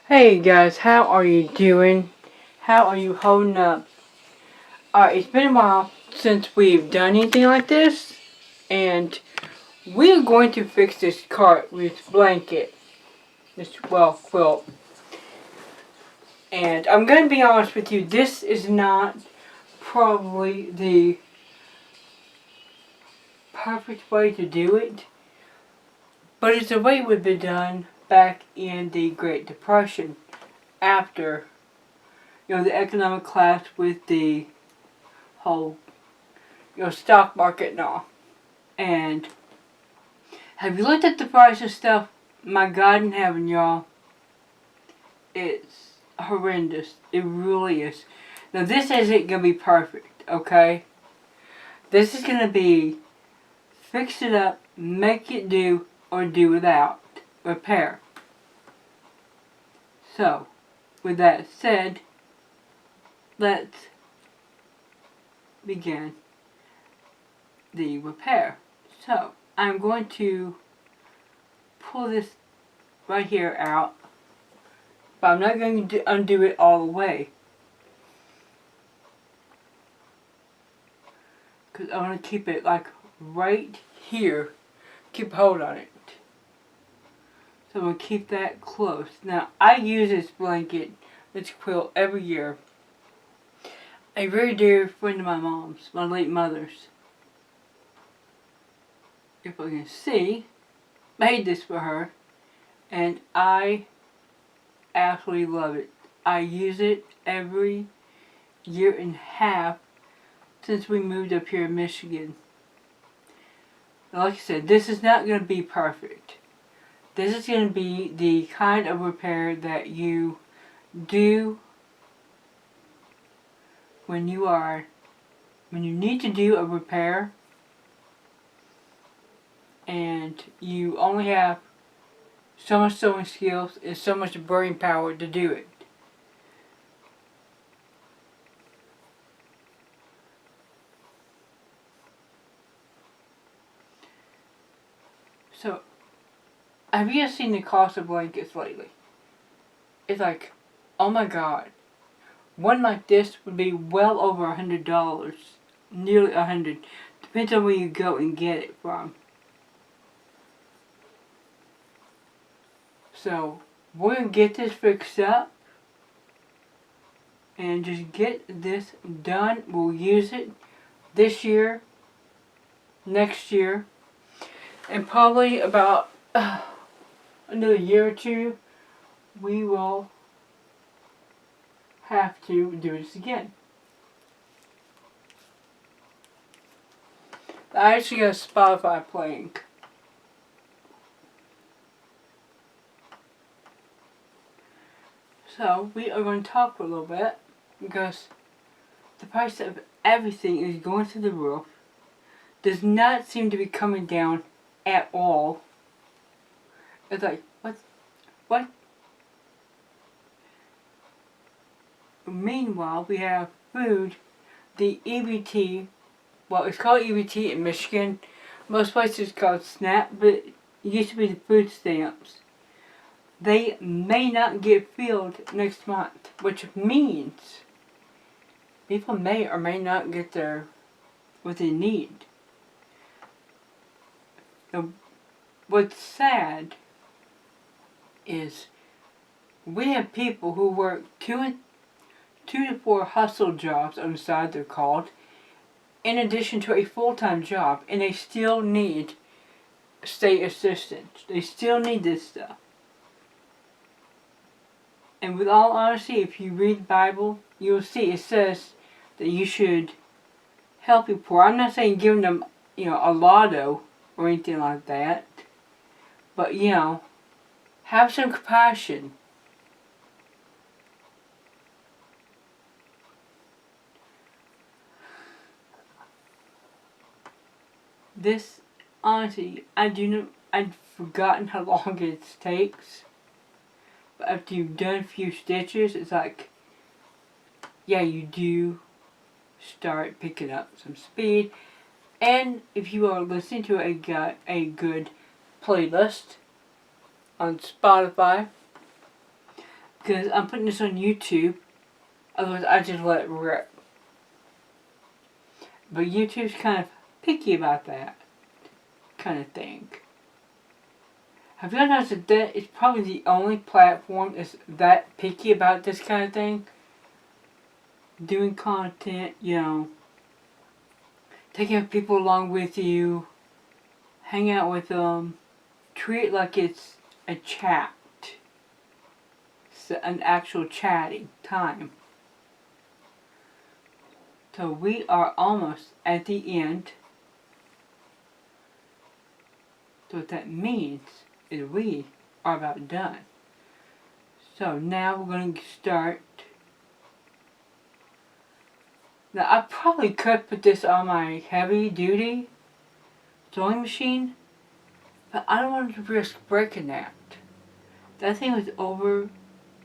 Hey guys, how are you doing? How are you holding up? It's been a while since we've done anything like this, and we're going to fix this cart with blanket, quilt. And I'm going to be honest with you, this is not probably the perfect way to do it, but it's the way it would be done back in the Great Depression after, the economic collapse with the whole, stock market and all. And have you looked at the price of stuff? My God in heaven, y'all. It's horrendous. It really is. Now, this isn't going to be perfect, okay? This is going to be fix it up, make it do, or do without repair. So, with that said, let's begin the repair. So, I'm going to pull this right here out, but I'm not going to undo it all the way, because I want to keep it like right here, keep hold on it. So I'm going to keep that close. Now, I use this blanket, this quilt, every year. A very dear friend of my mom's, my late mother's, if I can see, made this for her, and I absolutely love it. I use it every year and a half since we moved up here in Michigan. Now, like I said, this is not going to be perfect. This is going to be the kind of repair that you do when you need to do a repair and you only have so much sewing skills and so much brain power to do it. So, have you seen the cost of blankets lately? It's like, oh my God. One like this would be well over $100. Nearly $100. Depends on where you go and get it from. So, we're going to get this fixed up and just get this done. We'll use it this year, next year, and probably about another year or two, we will have to do this again. I actually got Spotify playing. So, we are going to talk for a little bit because the price of everything is going through the roof. Does not seem to be coming down at all. It's like, what? Meanwhile, we have food, the EBT, well, it's called EBT in Michigan. Most places it's called SNAP, but it used to be the food stamps. They may not get filled next month, which means people may or may not get what they need. Now, what's sad is we have people who work 2 to 4 hustle jobs on the side, they're called, in addition to a full-time job, and they still need state assistance. They still need this stuff. And with all honesty, if you read the Bible, you'll see it says that you should help your poor. I'm not saying giving them, a lotto or anything like that. But, have some compassion. This, honestly, I'd forgotten how long it takes. But after you've done a few stitches, it's like, yeah, you do start picking up some speed. And if you are listening to a good playlist on Spotify, because I'm putting this on YouTube. Otherwise, I just let it rip. But YouTube's kind of picky about that kind of thing. Have you noticed that it's probably the only platform that's that picky about this kind of thing? Doing content, you know, taking people along with you, hang out with them, treat it like it's a chat. It's an actual chatting time. So we are almost at the end. So what that means is we are about done. So now we're going to start. Now I probably could put this on my heavy duty sewing machine, but I don't want to risk breaking that. That thing was over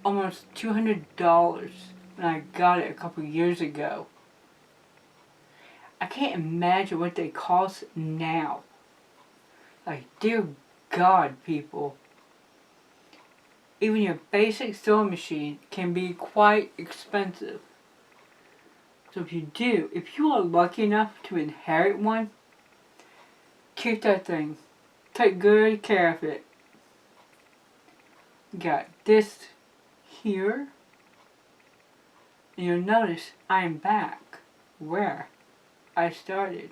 almost $200 when I got it a couple years ago. I can't imagine what they cost now. Like, dear God, people. Even your basic sewing machine can be quite expensive. So if you are lucky enough to inherit one, keep that thing. Take good care of it. Got this here. And you'll notice I am back where I started.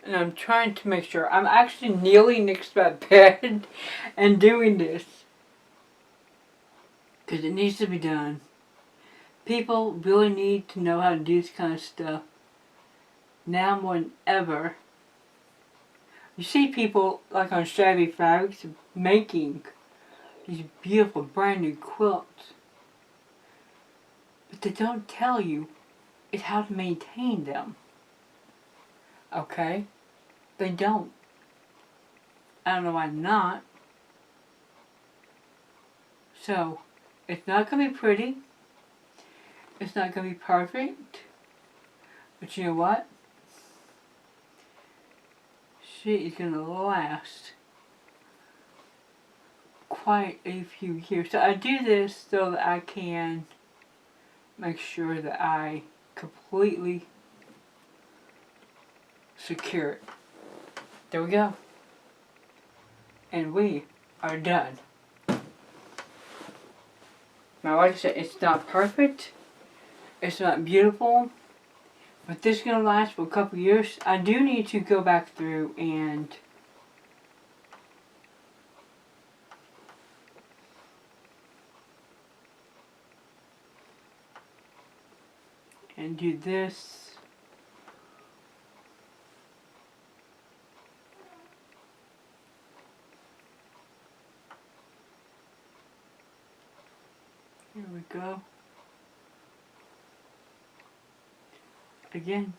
And I'm trying to make sure. I'm actually kneeling next to my bed and doing this. Because it needs to be done. People really need to know how to do this kind of stuff. Now more than ever. You see people like on Shabby Fabrics making these beautiful brand new quilts. But they don't tell you is how to maintain them. Okay? They don't. I don't know why not. So, it's not going to be pretty. It's not going to be perfect. But you know what? She is going to last quite a few years. So I do this so that I can make sure that I completely secure it. There we go. And we are done. Now, like I said, it's not perfect. It's not beautiful. But this is going to last for a couple years. I do need to go back through and do this. Here we go. Again,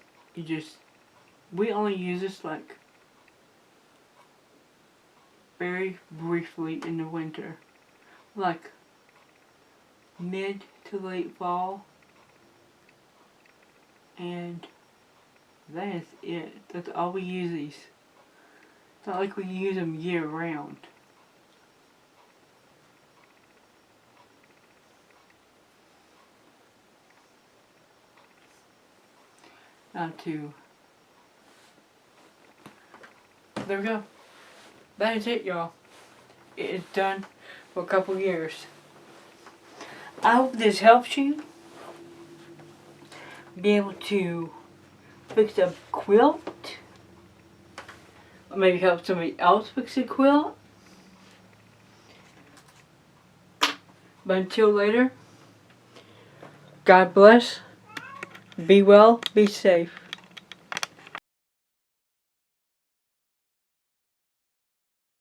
we only use this like very briefly in the winter. Like mid to late fall. And that is it. That's all we use these. It's not like we use them year round. There we go. That is it, y'all. It is done for a couple years. I hope this helps you be able to fix a quilt. Or maybe help somebody else fix a quilt. But until later, God bless. Be well, be safe.